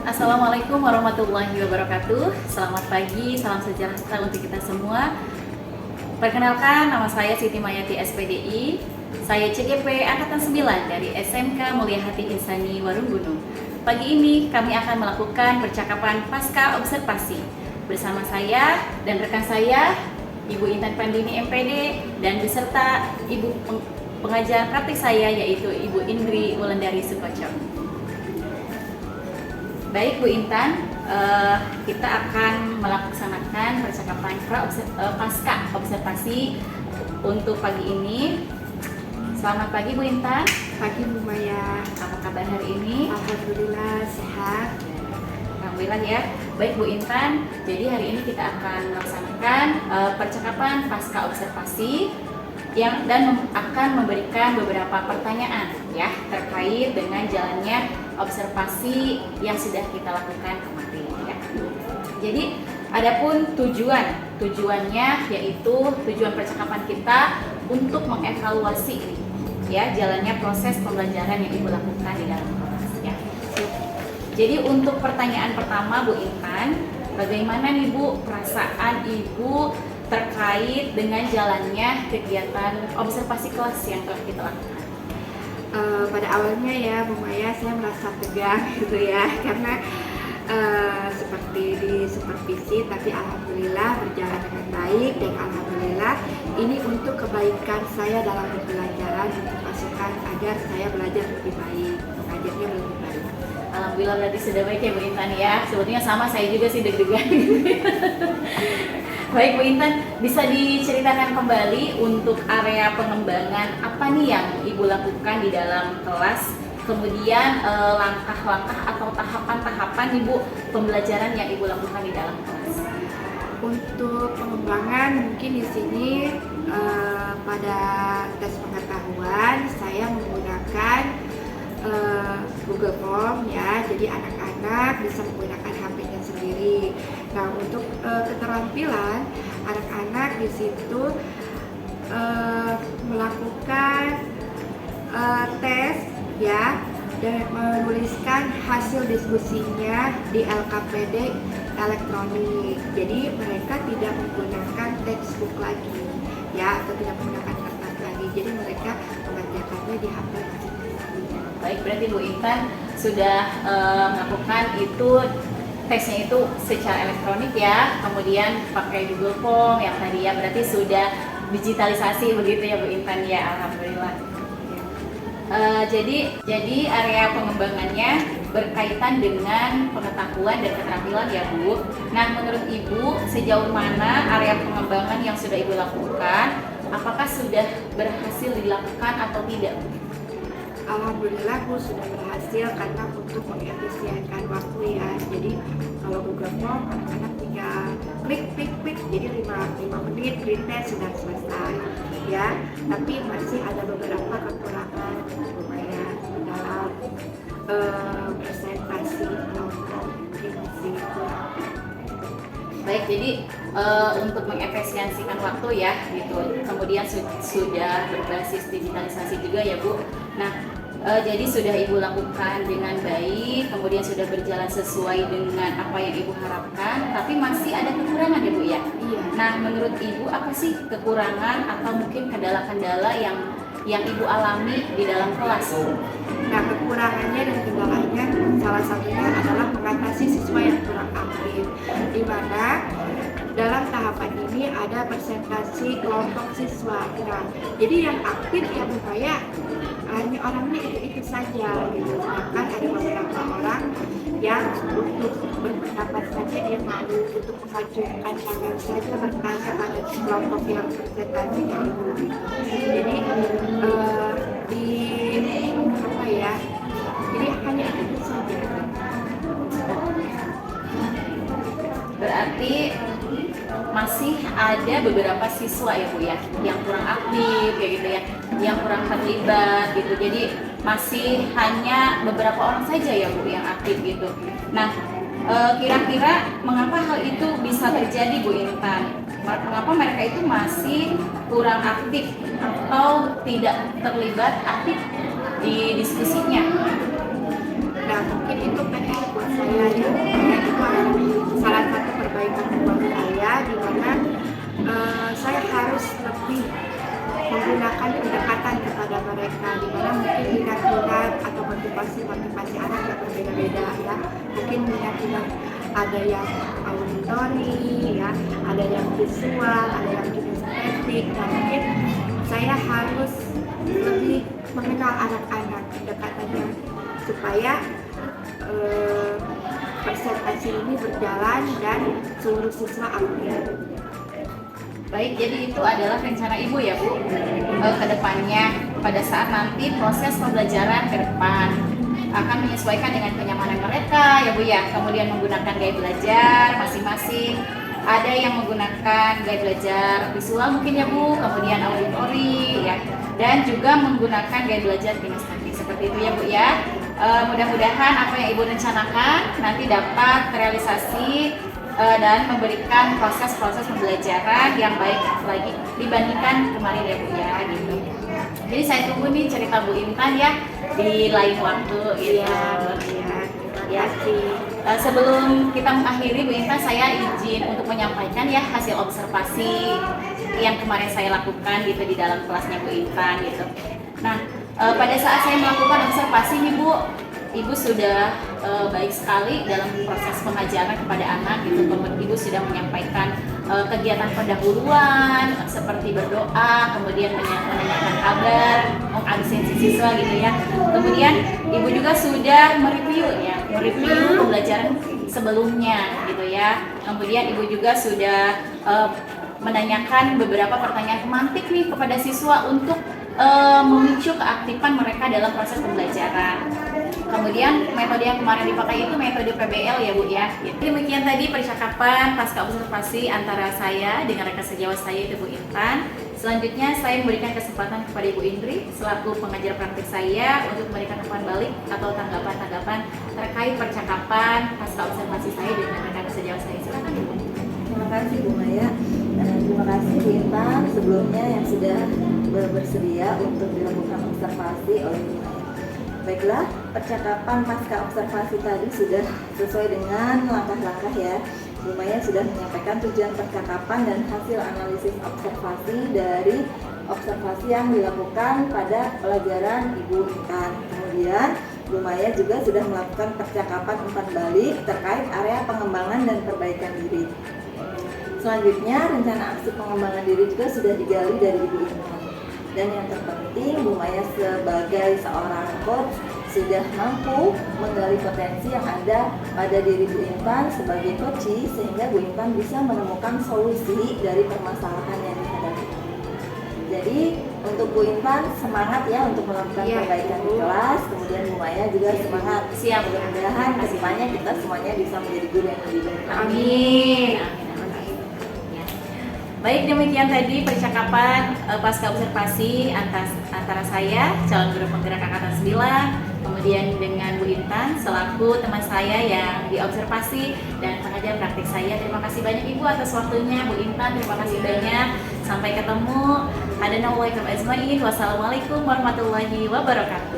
Assalamualaikum warahmatullahi wabarakatuh. Selamat pagi, salam sejahtera untuk kita semua. Perkenalkan, nama saya Siti Mayati SPDI. Saya CGP Angkatan 9 dari SMK Mulia Hati Insani Warunggunung. Pagi ini kami akan melakukan percakapan pasca observasi bersama saya dan rekan saya, Ibu Intan Pandini MPD, dan beserta Ibu pengajar praktik saya yaitu Ibu Indri Wulandari Sukoco. Baik Bu Intan, kita akan melaksanakan percakapan pasca observasi untuk pagi ini. Selamat pagi Bu Intan. Pagi Bu Maya. Apa kabar hari ini? Alhamdulillah sehat. Alhamdulillah ya. Baik Bu Intan, jadi hari ini kita akan melaksanakan percakapan pasca observasi dan akan memberikan beberapa pertanyaan ya terkait dengan jalannya observasi yang sudah kita lakukan kemarin ya. Jadi adapun tujuannya yaitu tujuan percakapan kita untuk mengevaluasi ini ya jalannya proses pembelajaran yang Ibu lakukan di dalam kelas ya. Jadi untuk pertanyaan pertama Bu Intan, bagaimana nih Bu perasaan Ibu terkait dengan jalannya kegiatan observasi kelas yang telah kita lakukan? Pada awalnya ya Bu Maya, saya merasa tegang gitu ya, karena seperti di supervisi, tapi alhamdulillah berjalan dengan baik, dan alhamdulillah ini untuk kebaikan saya dalam pembelajaran, untuk masukan agar saya belajar lebih baik, mengajarnya lebih baik. Alhamdulillah berarti sudah baik ya Bu Intan ya. Sebetulnya sama saya juga sih deg-degan. Baik Bu Intan, bisa diceritakan kembali untuk area pengembangan apa nih yang Ibu lakukan di dalam kelas? Kemudian langkah-langkah atau tahapan-tahapan Ibu pembelajaran yang Ibu lakukan di dalam kelas? Untuk pengembangan mungkin di sini pada tes pengetahuan saya menggunakan Google Form ya, jadi anak-anak bisa menggunakan HP-nya sendiri. Nah, untuk keterampilan anak-anak di situ melakukan tes ya, dan menuliskan hasil diskusinya di LKPD elektronik. Jadi mereka tidak menggunakan textbook lagi ya, atau tidak menggunakan kertas lagi. Jadi mereka mengerjakannya di HP masing-masing. Baik, berarti Bu Intan sudah melakukan itu tesnya itu secara elektronik ya, kemudian pakai Google Form yang tadi ya, berarti sudah digitalisasi begitu ya Bu Intan ya, alhamdulillah. Jadi area pengembangannya berkaitan dengan pengetahuan dan keterampilan ya Bu. Nah, menurut Ibu sejauh mana area pengembangan yang sudah Ibu lakukan, apakah sudah berhasil dilakukan atau tidak? Alhamdulillah Bu sudah berhasil, karena untuk mengefisienkan waktu ya. Jadi kalau Google Form anak-anak tinggal klik, jadi 5 menit printnya sudah selesai ya. Tapi masih ada beberapa kekurangan lumayan dalam presentasi kelompok, mungkin masih kurang. Baik, jadi untuk mengefisiensikan waktu ya gitu. Kemudian sudah berbasis digitalisasi juga ya Bu. Nah, jadi sudah Ibu lakukan dengan baik, kemudian sudah berjalan sesuai dengan apa yang Ibu harapkan, tapi masih ada kekurangan ya Bu ya? Iya. Nah, menurut Ibu apa sih kekurangan atau mungkin kendala-kendala yang Ibu alami di dalam kelas? Nah, kekurangannya dan kendalanya salah satunya adalah mengatasi siswa yang kurang aktif, di mana dalam tahapan ini ada presentasi kelompok siswa. Nah, jadi yang aktif ya Bu Maya hanya orangnya itu saja gitu. Sedangkan ada beberapa orang yang untuk berpendapat saja dia malu, untuk mengajukan tangan saja bertanya pada kelompok yang presentasi gitu. Jadi jadi hanya itu saja. Berarti masih ada beberapa siswa ya Bu ya yang kurang aktif kayak gitu ya, yang kurang terlibat gitu. Jadi masih hanya beberapa orang saja ya Bu yang aktif gitu. Nah, kira-kira mengapa hal itu bisa terjadi Bu Intan? Mengapa mereka itu masih kurang aktif atau tidak terlibat aktif di diskusinya? Nah, mungkin itu PR buat saya ya. Dan itu adalah salah satu perbaikan ruang saya di mana saya harus lebih menggunakan pendekatan kepada mereka, di mana mungkin minat-minat atau motivasi anak yang berbeda-beda ya. Mungkin minat-minat ada yang auditori ya, ada yang visual, ada yang kinestetik. Nah, mungkin saya harus lebih mengenal anak-anak pendekatannya supaya presentasi ini berjalan dan seluruh siswa aktif. Baik, jadi itu adalah rencana Ibu ya Bu, ke depannya pada saat nanti proses pembelajaran ke depan akan menyesuaikan dengan kenyamanan mereka ya Bu ya. Kemudian menggunakan gaya belajar masing-masing. Ada yang menggunakan gaya belajar visual mungkin ya Bu, kemudian auditori ya, dan juga menggunakan gaya belajar kinestetik seperti itu ya Bu ya. Mudah-mudahan apa yang Ibu rencanakan nanti dapat terrealisasi dan memberikan proses-proses pembelajaran yang baik lagi dibandingkan kemarin ya Bu ya gitu. Jadi saya tunggu nih cerita Bu Intan ya di lain waktu gitu. Ya. Sebelum kita mengakhiri Bu Intan, saya izin untuk menyampaikan ya hasil observasi yang kemarin saya lakukan gitu di dalam kelasnya Bu Intan gitu. Nah, pada saat saya melakukan observasi nih Bu, Ibu sudah baik sekali dalam proses pengajaran kepada anak gitu. Ibu sudah menyampaikan kegiatan pendahuluan seperti berdoa, kemudian menanyakan kabar, mengabsensi siswa gitu ya. Kemudian Ibu juga sudah mereview pembelajaran sebelumnya gitu ya. Kemudian Ibu juga sudah menanyakan beberapa pertanyaan pemantik nih kepada siswa untuk memicu keaktifan mereka dalam proses pembelajaran. Kemudian metode yang kemarin dipakai itu metode PBL ya Bu ya. Demikian tadi percakapan pasca observasi antara saya dengan rekan sejawat saya itu Bu Intan. Selanjutnya saya memberikan kesempatan kepada Ibu Indri selaku pengajar praktik saya untuk memberikan umpan balik atau tanggapan-tanggapan terkait percakapan pasca observasi saya dengan rekan sejawat saya. Silakan Ibu. Terima kasih Bu Maya. Terima kasih Bu Intan sebelumnya yang sudah bersedia untuk dilakukan observasi oleh Bu Maya. Baiklah, percakapan pasca observasi tadi sudah sesuai dengan langkah-langkah ya. Bu Maya sudah menyampaikan tujuan percakapan dan hasil analisis observasi dari observasi yang dilakukan pada pelajaran Ibu Intan. Kemudian Bu Maya juga sudah melakukan percakapan umpan balik terkait area pengembangan dan perbaikan diri. Selanjutnya, rencana aksi pengembangan diri juga sudah digali dari Ibu Intan. Dan yang terpenting, Bu Maya sebagai seorang coach sudah mampu menggali potensi yang ada pada diri Bu Intan sebagai coach, sehingga Bu Intan bisa menemukan solusi dari permasalahan yang dihadapi. Jadi untuk Bu Intan semangat ya untuk melakukan perbaikan di kelas. Kemudian Bu Maya juga semangat. Siap. Mudah-mudahan kedepannya kita semuanya bisa menjadi guru yang lebih baik. Amin. Baik, demikian tadi percakapan pasca observasi antara saya, calon guru penggerak angkatan 9, kemudian dengan Bu Intan selaku teman saya yang diobservasi dan pengajar praktik saya. Terima kasih banyak Ibu atas waktunya. Bu Intan, terima kasih banyak. Sampai ketemu. Wassalamualaikum warahmatullahi wabarakatuh.